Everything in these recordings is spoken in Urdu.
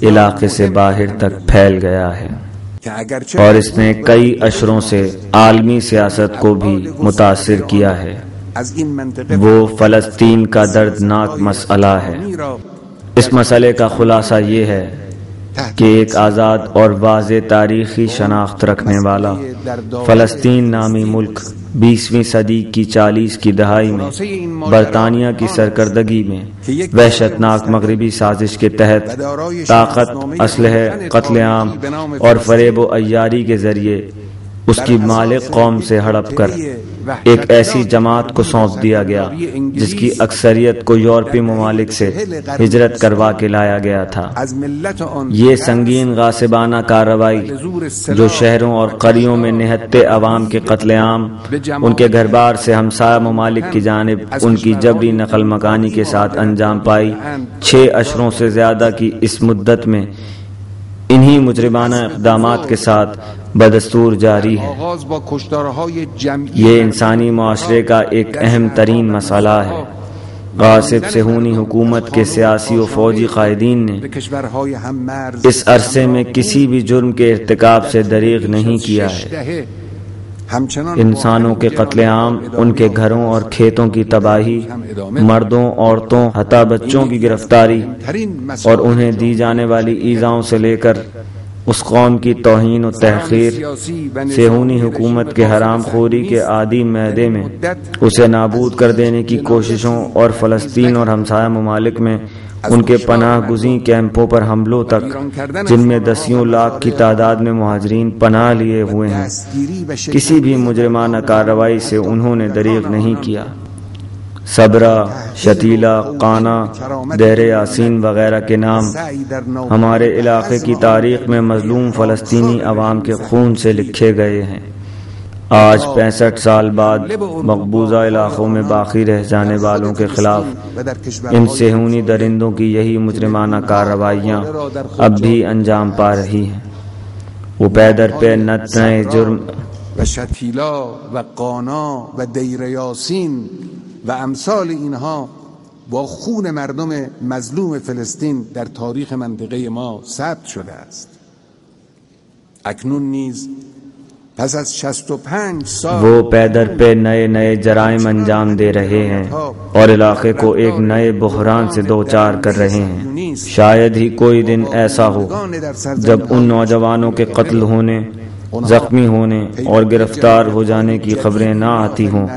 علاقے سے باہر تک پھیل گیا ہے اور اس نے کئی اشروں سے عالمی سیاست کو بھی متاثر کیا ہے۔ وہ فلسطین کا دردناک مسئلہ ہے۔ اس مسئلے کا خلاصہ یہ ہے کہ ایک آزاد اور واضح تاریخی شناخت رکھنے والا فلسطین نامی ملک 20ویں صدی کی 40 کی دہائی میں برطانیہ کی سرکردگی میں وحشتناک مغربی سازش کے تحت طاقت، اسلحے، قتل عام اور فریب و عیاری کے ذریعے اس کی مالک قوم سے ہڑپ کر ایک ایسی جماعت کو سونپ دیا گیا جس کی اکثریت کو یورپی ممالک سے ہجرت کروا کے لایا گیا تھا۔ یہ سنگین غاصبانہ کارروائی جو شہروں اور قریوں میں نہتے عوام کے قتل عام، ان کے گھر بار سے ہمسایہ ممالک کی جانب ان کی جبری نقل مکانی کے ساتھ انجام پائی، 6 اشروں سے زیادہ کی اس مدت میں انہی مجرمانہ اقدامات کے ساتھ بدستور جاری ہے۔ یہ انسانی معاشرے کا ایک اہم ترین مسئلہ ہے۔ غاصب صہیونی حکومت کے سیاسی و فوجی قائدین نے اس عرصے میں کسی بھی جرم کے ارتکاب سے دریغ نہیں کیا ہے۔ انسانوں کے قتل عام، ان کے گھروں اور کھیتوں کی تباہی، مردوں، عورتوں، حتی بچوں کی گرفتاری اور انہیں دی جانے ایذاؤں ایذاؤں سے لے کر اس قوم کی توہین و تحقیر، صہیونی حکومت کے حرام خوری کے عادی معدے میں اسے نابود کر دینے کی کوششوں اور فلسطین اور ہمسایہ ممالک میں ان کے پناہ گزین کیمپوں پر حملوں تک، جن میں دسیوں لاکھ کی تعداد میں مہاجرین پناہ لیے ہوئے ہیں، کسی بھی مجرمانہ کارروائی سے انہوں نے دریغ نہیں کیا۔ صبرا، شتیلا، قانا، دیر یاسین وغیرہ کے نام ہمارے علاقے کی تاریخ میں مظلوم فلسطینی عوام کے خون سے لکھے گئے ہیں۔ آج 65 سال بعد مقبوضہ علاقوں میں باقی رہ جانے والوں کے خلاف ان صہیونی درندوں کی یہی مجرمانہ کارروائیاں اب بھی انجام پا رہی ہیں۔ وہ پے در پے نئے جرم و شتیلا و قانا و دیر یاسین و امثال اینها با خون مردم مظلوم فلسطین در تاریخ منطقه ما ثبت شده است۔ اکنون نیز پس از 65 سال وہ پے در پے نئے جرائم انجام دے رہے ہیں اور علاقے کو ایک نئے بحران سے دوچار کر رہے ہیں۔ شاید ہی کوئی دن ایسا ہو جب ان نوجوانوں کے قتل ہونے، زخمی ہونے اور گرفتار ہو جانے کی خبریں نہ آتی ہوں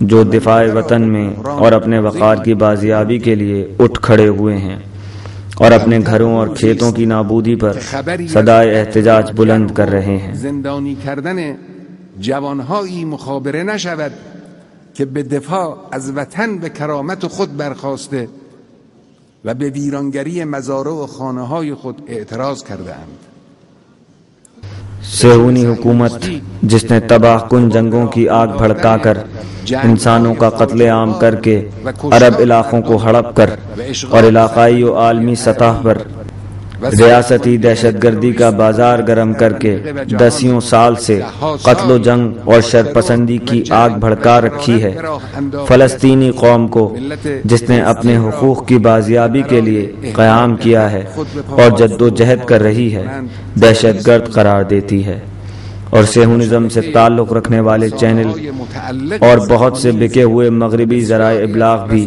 جو دفاع وطن میں اور اپنے وقار کی بازیابی کے لیے اٹھ کھڑے ہوئے ہیں اور اپنے گھروں اور کھیتوں کی نابودی پر صدائے احتجاج بلند کر رہے ہیں۔ زندانی کردن جوانهایی مخابره نشود که به دفاع از وطن و کرامت خود برخاسته و به ویرانگری مزارع و خانه‌های خود اعتراض کرده‌اند۔ صہیونی حکومت جس نے تباہ کن جنگوں کی آگ بھڑکا کر انسانوں کا قتل عام کر کے عرب علاقوں کو ہڑپ کر اور علاقائی و عالمی سطح پر ریاستی دہشت گردی کا بازار گرم کر کے دسیوں سال سے قتل و جنگ اور شرپسندی کی آگ بھڑکا رکھی ہے، فلسطینی قوم کو جس نے اپنے حقوق کی بازیابی کے لیے قیام کیا ہے اور جد و جہد کر رہی ہے، دہشت گرد قرار دیتی ہے۔ اور صہیونزم سے تعلق رکھنے والے چینل اور بہت سے بکے ہوئے مغربی ذرائع ابلاغ بھی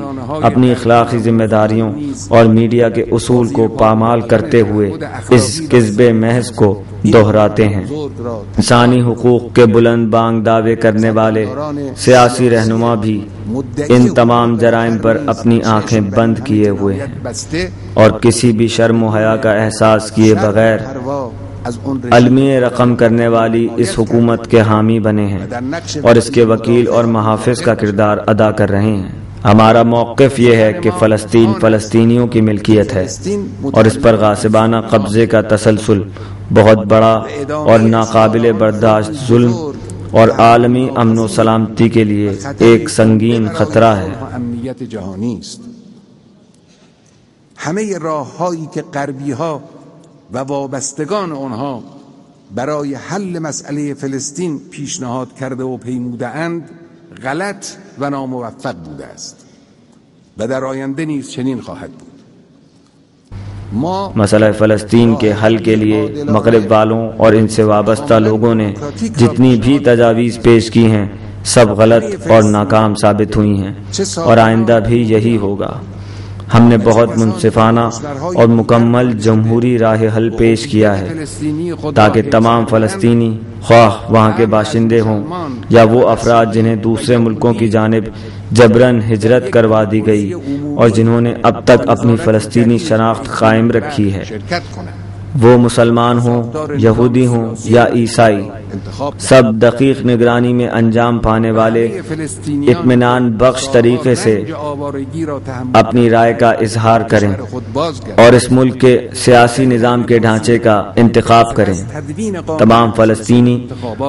اپنی اخلاقی ذمہ داریوں اور میڈیا کے اصول کو پامال کرتے ہوئے اس کذب محض کو دہراتے ہیں۔ انسانی حقوق کے بلند بانگ دعوے کرنے والے سیاسی رہنما بھی ان تمام جرائم پر اپنی آنکھیں بند کیے ہوئے ہیں اور کسی بھی شرم و حیا کا احساس کیے بغیر علمی رقم کرنے والی اس حکومت کے حامی بنے ہیں اور اس کے وکیل اور محافظ کا کردار ادا کر رہے ہیں۔ ہمارا موقف یہ ہے کہ فلسطین فلسطینیوں کی ملکیت ہے اور اس پر غاصبانہ قبضے کا تسلسل بہت بڑا اور ناقابل برداشت ظلم اور عالمی امن و سلامتی کے لیے ایک سنگین خطرہ ہے۔ همه راه‌هایی که غربی‌ها و وابستگان آنها برای حل مسئله فلسطین پیشنهاد کرده و پیموده اند غلط و ناموفق بوده است و در آینده نیز چنین خواهد بود۔ مسئلہ فلسطین کے حل کے لیے مغرب والوں اور ان سے وابستہ لوگوں نے جتنی بھی تجاویز پیش کی ہیں سب غلط اور ناکام ثابت ہوئی ہیں، اور آئندہ بھی یہی ہوگا۔ ہم نے بہت منصفانہ اور مکمل جمہوری راہ حل پیش کیا ہے تاکہ تمام فلسطینی، خواہ وہاں کے باشندے ہوں یا وہ افراد جنہیں دوسرے ملکوں کی جانب جبراً ہجرت کروا دی گئی اور جنہوں نے اب تک اپنی فلسطینی شناخت قائم رکھی ہے، وہ مسلمان ہوں، یہودی ہوں یا عیسائی، سب دقیق نگرانی میں انجام پانے والے اطمینان بخش طریقے سے اپنی رائے کا اظہار کریں اور اس ملک کے سیاسی نظام کے ڈھانچے کا انتخاب کریں۔ تمام فلسطینی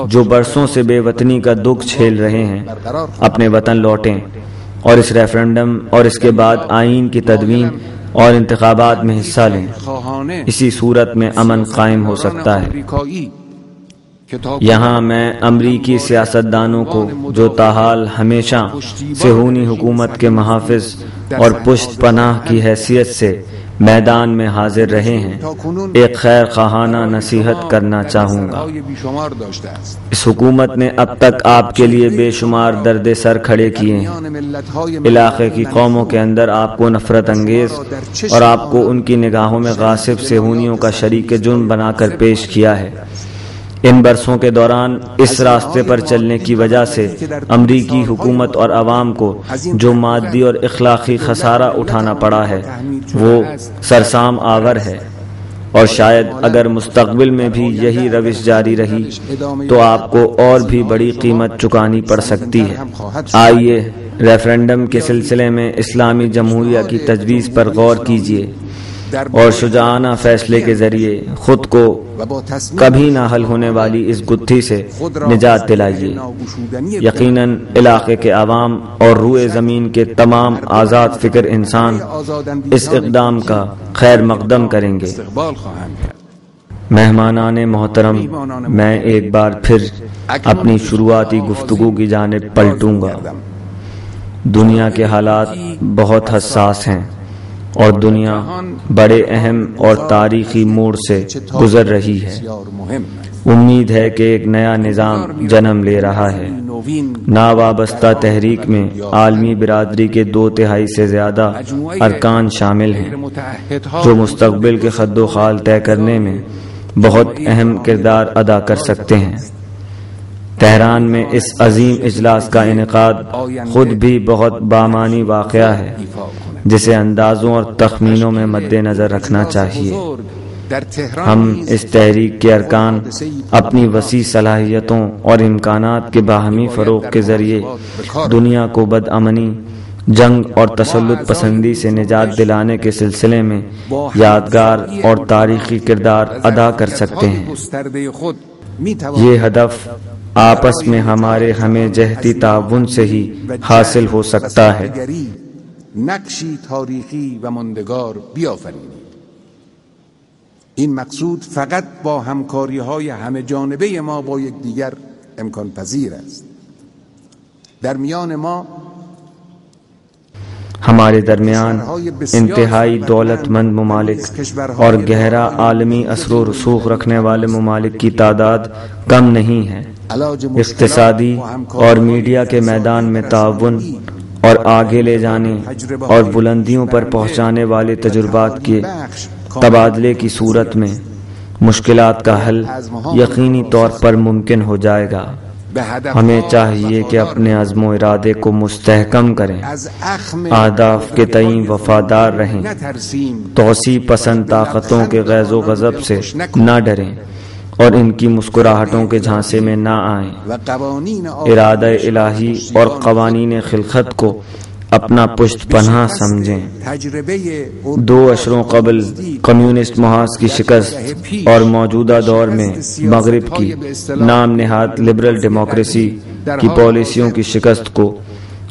جو برسوں سے بے وطنی کا دکھ جھیل رہے ہیں اپنے وطن لوٹیں اور اس ریفرنڈم اور اس کے بعد آئین کی تدوین اور انتخابات میں حصہ لیں۔ اسی صورت میں امن قائم ہو سکتا ہے۔ یہاں میں امریکی سیاستدانوں کو جو تاحال ہمیشہ صہیونی حکومت کے محافظ اور پشت پناہ کی حیثیت سے میدان میں حاضر رہے ہیں ایک خیر خواہانہ نصیحت کرنا چاہوں گا۔ اس حکومت نے اب تک آپ کے لیے بے شمار درد سر کھڑے کیے ہیں، علاقے کی قوموں کے اندر آپ کو نفرت انگیز اور آپ کو ان کی نگاہوں میں غاصب صہیونیوں کا شریک جرم بنا کر پیش کیا ہے۔ ان برسوں کے دوران اس راستے پر چلنے کی وجہ سے امریکی حکومت اور عوام کو جو مادی اور اخلاقی خسارہ اٹھانا پڑا ہے وہ سرسام آور ہے، اور شاید اگر مستقبل میں بھی یہی روش جاری رہی تو آپ کو اور بھی بڑی قیمت چکانی پڑ سکتی ہے۔ آئیے ریفرنڈم کے سلسلے میں اسلامی جمہوریہ کی تجویز پر غور کیجیے اور شجاعانہ فیصلے کے ذریعے خود کو کبھی نہ حل ہونے والی اس گتھی سے نجات دلائیے۔ یقیناً علاقے کے عوام اور روئے زمین کے تمام آزاد فکر انسان اس اقدام کا خیر مقدم کریں گے۔ مہمانان محترم، میں ایک بار پھر اپنی شروعاتی گفتگو کی جانب پلٹوں گا۔ دنیا کے حالات بہت حساس ہیں اور دنیا بڑے اہم اور تاریخی موڑ سے گزر رہی ہے۔ امید ہے کہ ایک نیا نظام جنم لے رہا ہے۔ ناوابستہ تحریک میں عالمی برادری کے 2/3 سے زیادہ ارکان شامل ہیں جو مستقبل کے خد و خال طے کرنے میں بہت اہم کردار ادا کر سکتے ہیں۔ تہران میں اس عظیم اجلاس کا انعقاد خود بھی بہت بامعنی واقعہ ہے جسے اندازوں اور تخمینوں میں مد نظر رکھنا چاہیے۔ ہم اس تحریک کے ارکان اپنی وسیع صلاحیتوں اور امکانات کے باہمی فروغ کے ذریعے دنیا کو بدامنی، جنگ اور تسلط پسندی سے نجات دلانے کے سلسلے میں یادگار اور تاریخی کردار ادا کر سکتے ہیں۔ یہ ہدف آپس میں ہمارے ہمیں جہتی تعاون سے ہی حاصل ہو سکتا ہے۔ نقشی تاریخی و ماندگار بیافرینیم. این مقصود فقط با همکاری‌های همه جانبه ما با یکدیگر امکان پذیر است. در میان ما ہمارے درمیان انتہائی دولت مند ممالک اور گہرا عالمی اثر و رسوخ رکھنے والے ممالک کی تعداد کم نہیں ہے۔ اقتصادی اور میڈیا کے میدان میں تعاون اور آگے لے جانے اور بلندیوں پر پہنچانے والے تجربات کے تبادلے کی صورت میں مشکلات کا حل یقینی طور پر ممکن ہو جائے گا۔ ہمیں چاہیے کہ اپنے عزم و ارادے کو مستحکم کریں، اہداف کے تئیں وفادار رہیں، توسیع پسند طاقتوں کے غیظ و غضب سے نہ ڈریں اور ان کی مسکراہٹوں کے جھانسے میں نہ آئیں۔ ارادہ الہی اور قوانین خلقت کو اپنا پشت پناہ سمجھیں۔ 2 عشروں قبل کمیونسٹ محاذ کی شکست اور موجودہ دور میں مغرب کی نام نہاد لبرل ڈیموکریسی کی پالیسیوں کی شکست کو،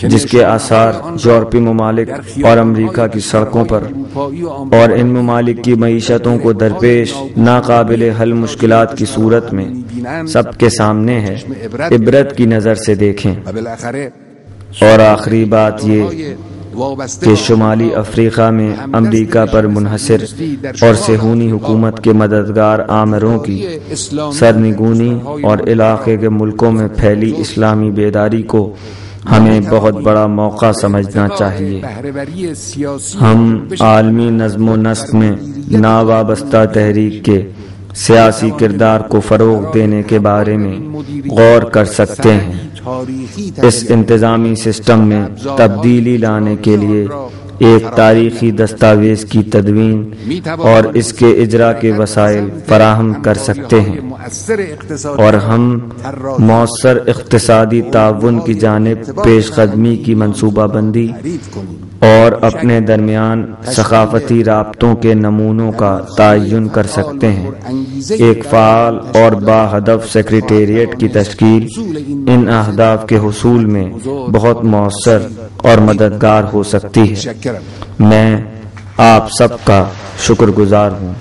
جس کے آثار یورپی ممالک اور امریکہ کی سڑکوں پر اور ان ممالک کی معیشتوں کو درپیش ناقابل حل مشکلات کی صورت میں سب کے سامنے ہے، عبرت کی نظر سے دیکھیں۔ اور آخری بات یہ کہ شمالی افریقہ میں امریکہ پر منحصر اور صہیونی حکومت کے مددگار آمروں کی سرنگونی اور علاقے کے ملکوں میں پھیلی اسلامی بیداری کو ہمیں بہت بڑا موقع سمجھنا چاہیے۔ ہم عالمی نظم و نسق میں ناوابستہ تحریک کے سیاسی کردار کو فروغ دینے کے بارے میں غور کر سکتے ہیں۔ اس انتظامی سسٹم میں تبدیلی لانے کے لیے ایک تاریخی دستاویز کی تدوین اور اس کے اجرا کے وسائل فراہم کر سکتے ہیں، اور ہم مؤثر اقتصادی تعاون کی جانب پیش قدمی کی منصوبہ بندی اور اپنے درمیان ثقافتی رابطوں کے نمونوں کا تعین کر سکتے ہیں۔ ایک فعال اور باہدف سیکریٹریٹ کی تشکیل ان اہداف کے حصول میں بہت مؤثر اور مددگار ہو سکتی ہے۔ میں آپ سب کا شکر گزار ہوں۔